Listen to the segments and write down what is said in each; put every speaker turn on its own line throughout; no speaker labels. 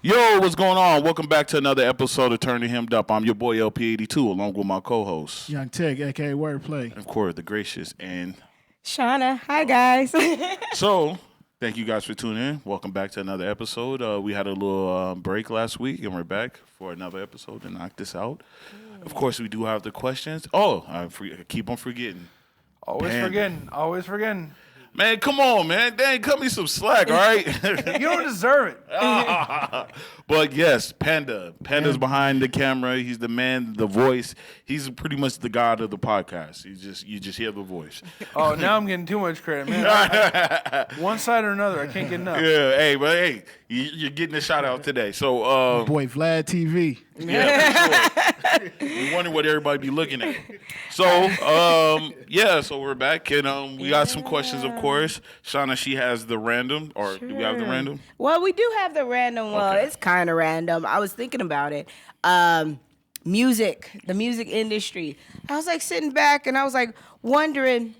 Yo, what's going on? Welcome back to another episode of Turning Him Up. I'm your boy LP82, along with my co-host,
Young Tech, aka Wordplay.
of course, the gracious. And
Shonna. Hi, guys.
so, thank you guys for tuning in. Welcome back to another episode. We had a little break last week, and we're back for another episode to knock this out. Of course, we do have the questions. Oh, I keep on forgetting.
Always forgetting.
Man, come on, man. Dang, cut me some slack, all right?
You don't deserve it.
But yes, Panda. Panda's behind the camera. He's the man, the voice. He's pretty much the god of the podcast. You just hear the voice.
Oh, now I'm getting too much credit, man. One side or another, I can't get enough.
Yeah, hey, you're getting a shout out today. So,
Boy, Vlad TV.
yeah, for sure. We wonder what everybody be looking at. So, so we're back, and we got some questions, of course. Shonna, she has the random, or do we have the random?
Well, we do have the random. Well, it's kind of random. I was thinking about it. The music industry. I was like sitting back, and I was like wondering,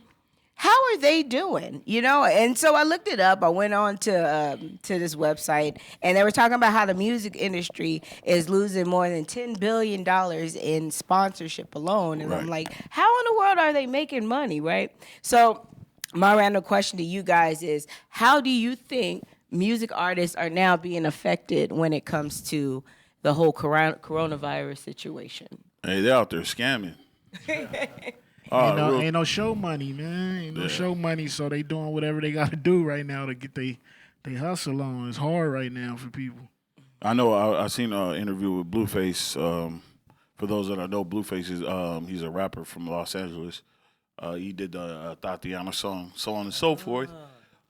how are they doing? You know, and so I looked it up. I went on to this website, and they were talking about how the music industry is losing more than $10 billion in sponsorship alone. And I'm like, how in the world are they making money, right? So my random question to you guys is, how do you think music artists are now being affected when it comes to the whole coronavirus situation?
Hey, they're out there scamming.
Ain't no show money, man. Ain't no show money, so they doing whatever they got to do right now to get they hustle on. It's hard right now for people.
I know. I seen an interview with Blueface. For those that don't know, Blueface is he's a rapper from Los Angeles. He did the Tatiana song, so on and so forth.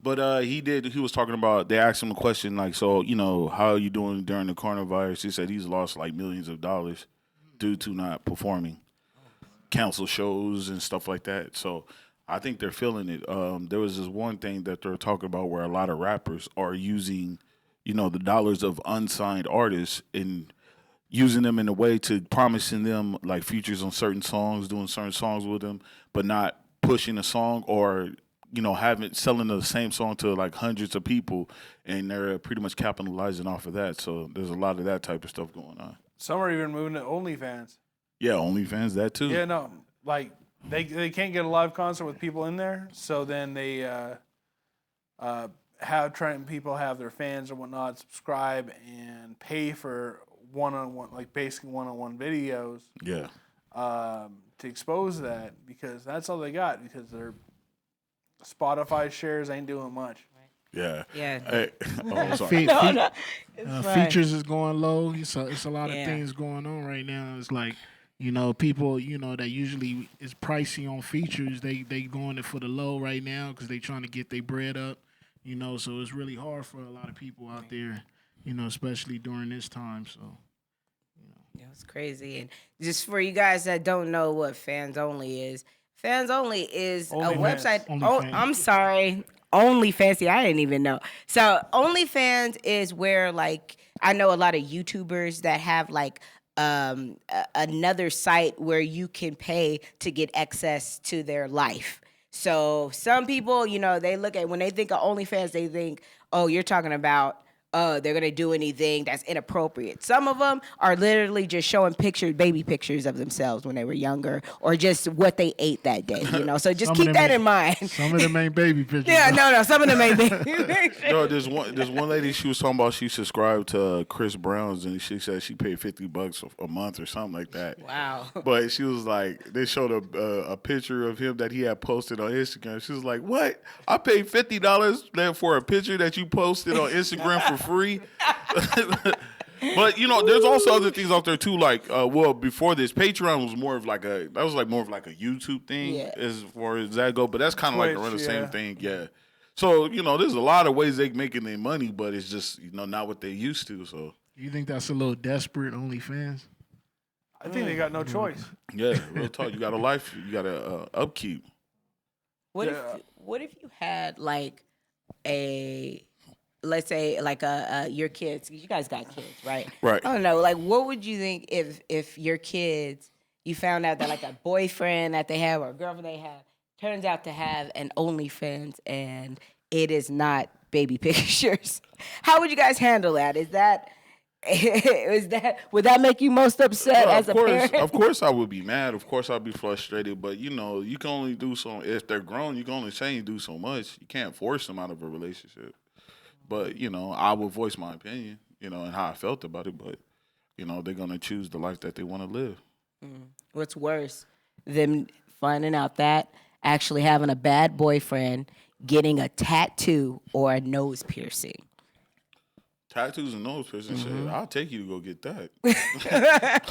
But he was talking about, they asked him a question like, so, how are you doing during the coronavirus? He said he's lost like millions of dollars due to not performing, cancel shows and stuff like that. So I think they're feeling it. There was this one thing that they're talking about where a lot of rappers are using, the dollars of unsigned artists and using them in a way to promising them like features on certain songs, doing certain songs with them, but not pushing a song or selling the same song to like hundreds of people, and they're pretty much capitalizing off of that. So there's a lot of that type of stuff going on.
Some are even moving to OnlyFans.
Yeah, OnlyFans, that too.
Yeah, no, like they can't get a live concert with people in there, so then they people have their fans and whatnot subscribe and pay for one-on-one, like basically one-on-one videos.
Yeah.
To expose that, because that's all they got, because their Spotify shares ain't doing much.
Yeah.
Yeah.
Hey, sorry.
Features is going low. It's a lot of things going on right now. It's like, people, that usually is pricey on features. They going it for the low right now because they trying to get their bread up. So it's really hard for a lot of people out there, especially during this time. So.
Yeah, it's crazy. And just for you guys that don't know what Fans Only is a website. I'm sorry. OnlyFans. I didn't even know. So OnlyFans is where, like, I know a lot of YouTubers that have like another site where you can pay to get access to their life. So some people, they look at, when they think of OnlyFans, they think, oh, you're talking about they're going to do anything that's inappropriate. Some of them are literally just showing baby pictures of themselves when they were younger, or just what they ate that day, So just keep that in mind.
Some of them ain't baby pictures.
Yeah, no, some of them ain't baby pictures.
No, there's one lady, she was talking about she subscribed to Chris Brown's, and she said she paid $50 a month or something like that.
Wow.
But she was like, they showed a picture of him that he had posted on Instagram. She was like, what? I paid $50 for a picture that you posted on Instagram for free? But there's also other things out there too. Like, before this, Patreon was more of like a YouTube thing, as far as that go. But that's kind of like around the same thing, yeah. So there's a lot of ways they making their money, but it's just not what they used to. So
you think that's a little desperate, OnlyFans?
I think they got no choice.
Yeah, real talk. You got a life. You got a upkeep.
What if you had like let's say like your kids, you guys got kids, right?
Right.
I don't know, like what would you think if your kids, you found out that like a boyfriend that they have or a girlfriend they have turns out to have an OnlyFans and it is not baby pictures? How would you guys handle that? Is that Would that make you most upset as a parent?
Of course, I would be mad. Of course, I'd be frustrated. But you can only do so if they're grown. You can only change do so much. You can't force them out of a relationship. But I would voice my opinion. And how I felt about it. But they're gonna choose the life that they want to live.
What's worse, them finding out that actually having a bad boyfriend, getting a tattoo or a nose piercing?
Tattoos and nose piercing shit. I'll take you to go get that.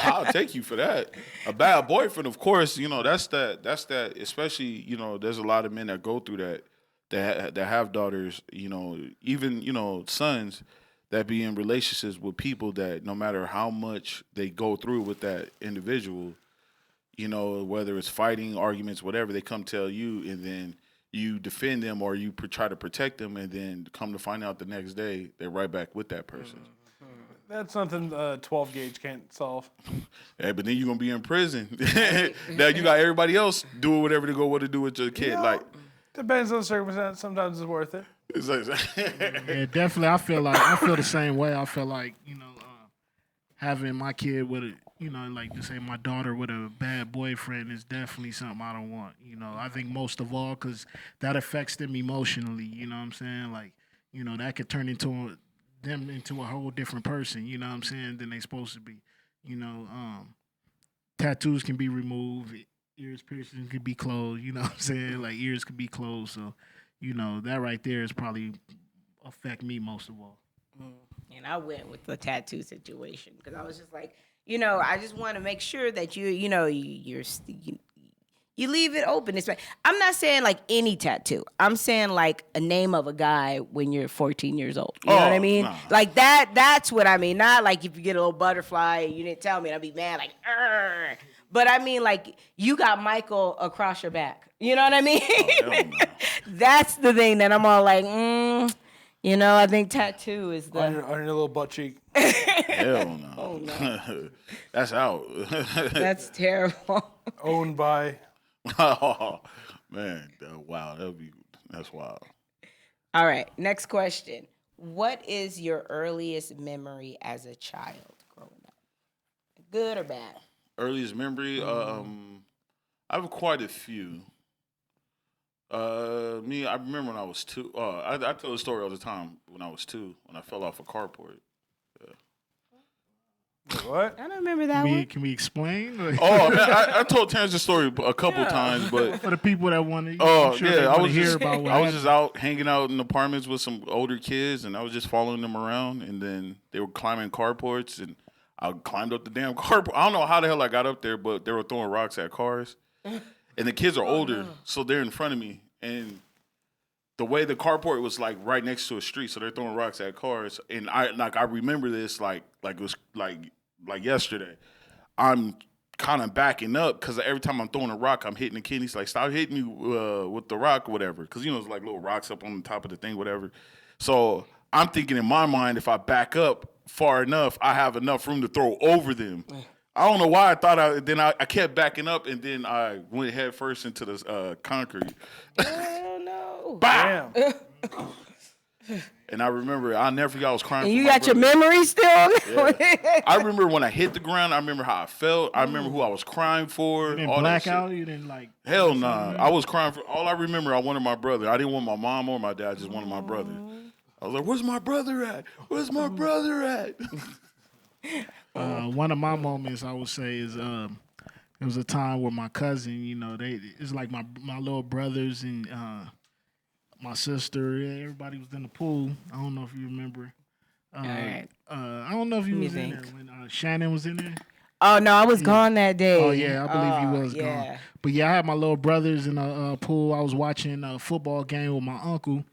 I'll take you for that. A bad boyfriend, of course. That's that. Especially, there's a lot of men that go through that have daughters. Even sons that be in relationships with people that no matter how much they go through with that individual, whether it's fighting, arguments, whatever, they come tell you, and then you defend them or you try to protect them, and then come to find out the next day they're right back with that person.
That's something 12 gauge can't solve.
Yeah, but then you're gonna be in prison. Now you got everybody else doing whatever they want to do with your kid.
Depends on the circumstance. Sometimes it's worth it.
Yeah, definitely. I feel the same way. I feel like having my kid with like to say my daughter with a bad boyfriend is definitely something I don't want. I think most of all because that affects them emotionally. You know what I'm saying? Like, that could turn them into a whole different person. You know what I'm saying? Than they supposed to be. Tattoos can be removed. Ears piercings can be closed. You know what I'm saying? Like ears can be closed. So, that right there is probably affect me most of all.
And I went with the tattoo situation because I was just like, I just want to make sure that you leave it open. I'm not saying like any tattoo. I'm saying like a name of a guy when you're 14 years old. You know what I mean? Nah. Like that. That's what I mean. Not like if you get a little butterfly, you didn't tell me, and I'd be mad like, Arr. But I mean like you got Michael across your back. You know what I mean? Oh, that's the thing that I'm all like, I think tattoo is the...
On your little butt cheek.
Hell no. Oh, no. That's out.
That's terrible.
Owned by...
Oh, man. Wow. That's wild.
All right. Next question. What is your earliest memory as a child growing up? Good or bad?
Earliest memory? I have quite a few. I remember when I was 2. I tell the story all the time. When I was 2, when I fell off a carport.
What?
I don't remember that one.
Can we explain?
Man, I told Terrence the story a couple times, but
for the people that want to,
I was just out hanging out in apartments with some older kids, and I was just following them around, and then they were climbing carports, and I climbed up the damn carport. I don't know how the hell I got up there, but they were throwing rocks at cars. And the kids are older, so they're in front of me. And the way the carport was like right next to a street, so they're throwing rocks at cars. And I remember this like it was like yesterday. I'm kind of backing up because every time I'm throwing a rock, I'm hitting the kid. He's like, "Stop hitting me with the rock or whatever," because it's like little rocks up on the top of the thing, whatever. So I'm thinking in my mind, if I back up far enough, I have enough room to throw over them. I don't know why I thought I kept backing up, and then I went head first into the concrete.
Oh, no.
Bam! And I remember, I'll never forget, I was crying.
And you got your memory still?
Yeah. I remember when I hit the ground. I remember how I felt. I remember who I was crying for.
You didn't
all
black
that
out? You didn't like...
Hell nah. I was crying for... All I remember, I wanted my brother. I didn't want my mom or my dad. I just wanted my brother. I was like, where's my brother at? Where's my brother at?
One of my moments I would say is it was a time where my cousin, it's like my little brothers and my sister, everybody was in the pool. I don't know if you remember.
Right.
I don't know if you was in there when Shannon was in there.
Oh no, I was gone that day.
Oh yeah, I believe you was gone. But yeah, I had my little brothers in the pool. I was watching a football game with my uncle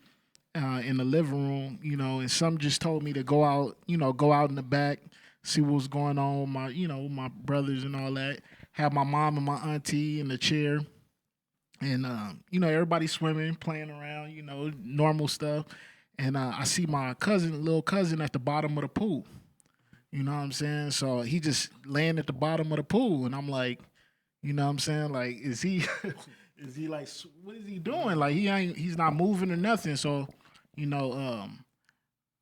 in the living room, and some just told me to go out in the back, see what was going on with my brothers and all that. Have my mom and my auntie in the chair. And, everybody swimming, playing around, normal stuff. And I see my little cousin at the bottom of the pool. You know what I'm saying? So he just laying at the bottom of the pool. And I'm like, you know what I'm saying? Like, is he like, what is he doing? Like, he's not moving or nothing. So,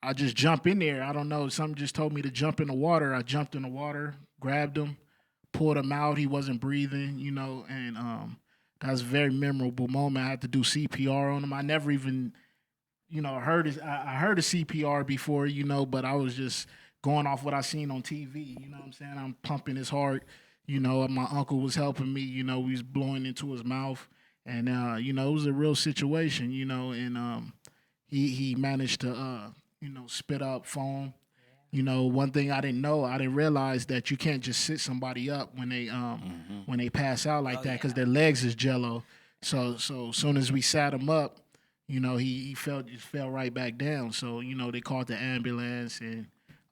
I just jump in there. I don't know. Something just told me to jump in the water. I jumped in the water, grabbed him, pulled him out. He wasn't breathing, and that was a very memorable moment. I had to do CPR on him. I never even, heard his. I heard of CPR before, but I was just going off what I seen on TV. You know what I'm saying? I'm pumping his heart. My uncle was helping me. We was blowing into his mouth, and it was a real situation. And he managed to spit up foam. One thing I didn't realize that you can't just sit somebody up when they pass out like that because their legs is jello. So as soon as we sat him up, he fell right back down. So they called the ambulance and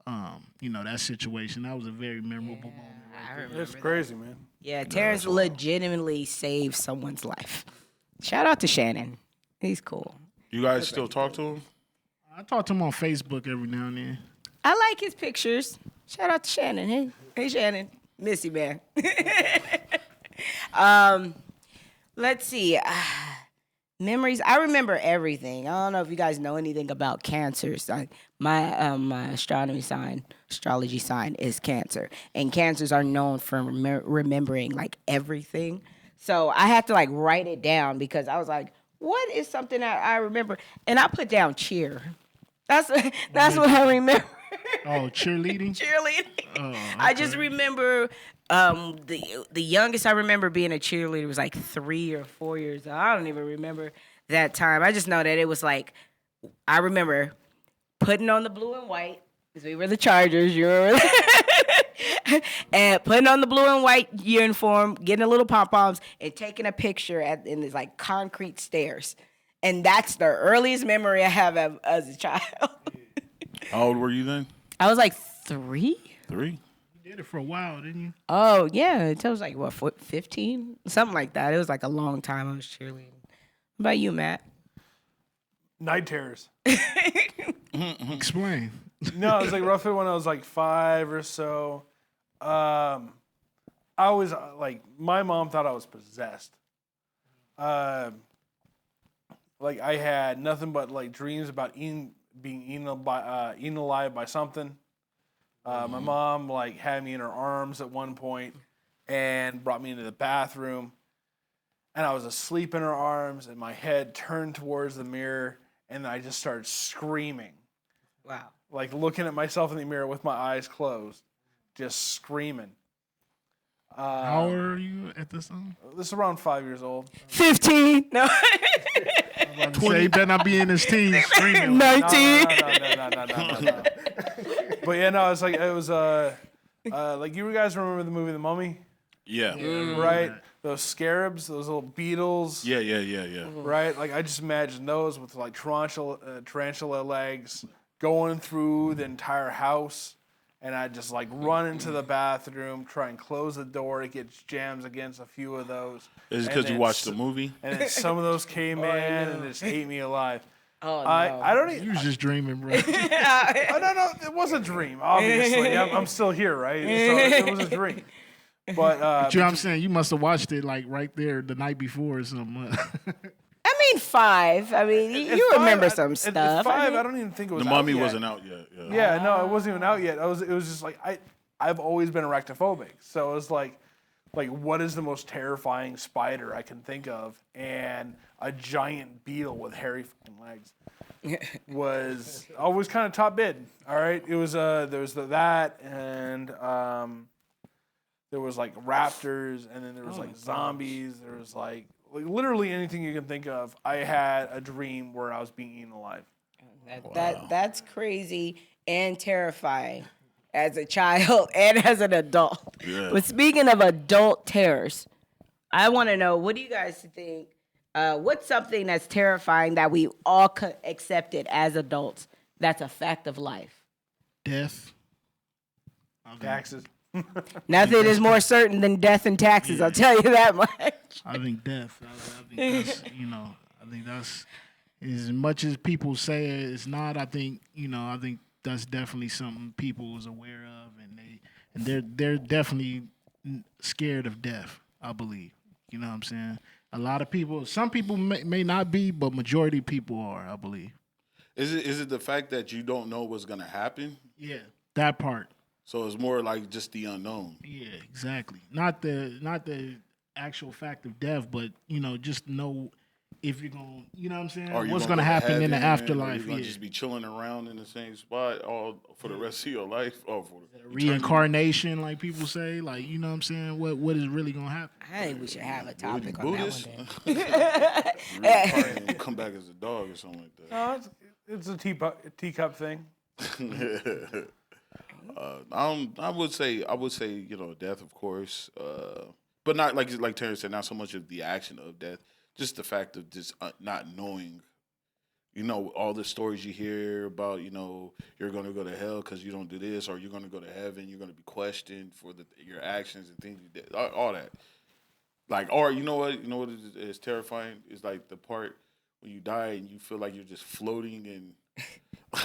that situation. That was a very memorable moment.
It's crazy, man.
Yeah, Terrence legitimately saved someone's life. Shout out to Shannon. He's cool.
You guys still talk to him?
I talk to him on Facebook every now and then.
I like his pictures. Shout out to Shannon. Hey Shannon. Miss you, man. Let's see. Memories. I remember everything. I don't know if you guys know anything about cancers. My astrology sign is Cancer, and cancers are known for remembering like everything. So I had to like write it down because I was like, what is something that I remember? And I put down cheer. That's what I remember.
Oh, cheerleading?
Cheerleading.
Oh, okay.
I just remember the youngest I remember being a cheerleader was like 3 or 4 years old. I don't even remember that time. I just know that it was like, I remember putting on the blue and white, because we were the Chargers, you remember that? And putting on the blue and white uniform, getting a little pom-poms, and taking a picture in these like concrete stairs. And that's the earliest memory I have as a child.
How old were you then?
I was like 3.
3?
You did it for a while, didn't you?
Oh, yeah. Until I was like, 15? Something like that. It was like a long time I was cheerleading. What about you, Matt?
Night terrors.
Explain.
No, it was like roughly when I was like 5 or so. I was like, my mom thought I was possessed. Like I had nothing but like dreams about being eaten alive by something. My mom like had me in her arms at one point and brought me into the bathroom, and I was asleep in her arms, and my head turned towards the mirror, and I just started screaming.
Wow.
Like looking at myself in the mirror with my eyes closed, just screaming.
How old are you at this time?
This is around 5 years old.
15. No.
Say, you better not be in his teens screaming.
19.
No. But yeah, no, it was like you guys remember the movie The Mummy?
Yeah.
Right? Those scarabs, those little beetles.
Yeah.
Right? Like I just imagine those with like tarantula legs going through the entire house. And I'd just like run into the bathroom, try and close the door. It gets jams against a few of those.
Is it because you watched the movie?
And then some of those came in and just ate me alive.
Oh, no.
I don't even.
You was just dreaming, bro.
No, it was a dream. Obviously, I'm still here, right? So it was a dream. But
You know what I'm saying? You must have watched it like right there the night before or something.
I mean, 5. I mean, you remember some stuff.
At 5, I don't even think it was
The
out
Mummy
yet.
wasn't out yet.
Yeah, no, it wasn't even out yet. It was just like I've always been arachnophobic, so it was like what is the most terrifying spider I can think of? And a giant beetle with hairy fucking legs was always kind of top bid. All right, it was there was that, and there was like raptors, and then there was like zombies. There was like literally anything you can think of. I had a dream where I was being eaten alive.
That's crazy and terrifying as a child and as an adult.
Yeah.
But speaking of adult terrors, I want to know, what do you guys think? What's something that's terrifying that we all accepted as adults that's a fact of life?
Death.
Taxes.
Nothing is more certain than death and taxes, I'll tell you that much.
I think death. I think that's, I think that's, as much as people say it's not, I think that's definitely something people is aware of, and they're definitely scared of death, I believe. You know what I'm saying? A lot of people, some people may not be, but majority of people are, I believe.
Is it the fact that you don't know what's gonna happen?
Yeah, that part.
So it's more like just the unknown.
Yeah, exactly. Not the actual fact of death, but just know if you're going. You know what I'm saying?
Or
What's gonna happen in the afterlife?
You're gonna just be chilling around in the same spot all for the rest of your life. Oh, for
reincarnation, like people say. Like, you know what I'm saying? What is really gonna happen?
I think we should have a topic on
Buddhist?
that one day.
and come back as a dog or something like that.
No, it's a teacup thing.
I would say death, of course, but not like Terrence said, not so much of the action of death, just the fact of just not knowing. All the stories you hear about, you're going to go to hell because you don't do this, or you're going to go to heaven, you're going to be questioned for your actions and things you did, all that. Like, or you know what is terrifying is like the part when you die and you feel like you're just floating and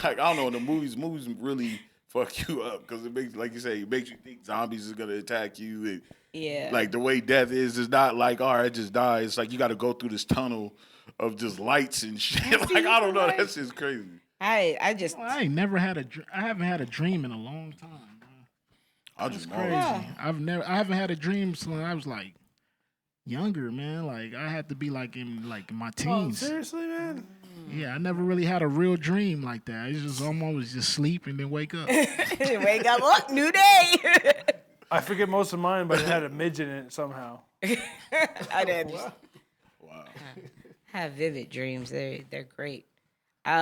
like, I don't know, in the movies really fuck you up because it makes, like you say, it makes you think zombies is gonna attack you and like the way death is not like, all right, just die. It's like you got to go through this tunnel of just lights and shit. Like, I don't know, that's just crazy.
I
haven't had a dream in a long time, bro.
That's
crazy. I haven't had a dream since I was like younger, man. Like, I had to be like in my teens.
Oh, seriously, man?
Yeah, I never really had a real dream like that. It's just almost just sleep and then wake up.
Wake up, look, new day.
I forget most of mine, but it had a midget in it somehow.
I did.
Wow.
Have vivid dreams. They're great.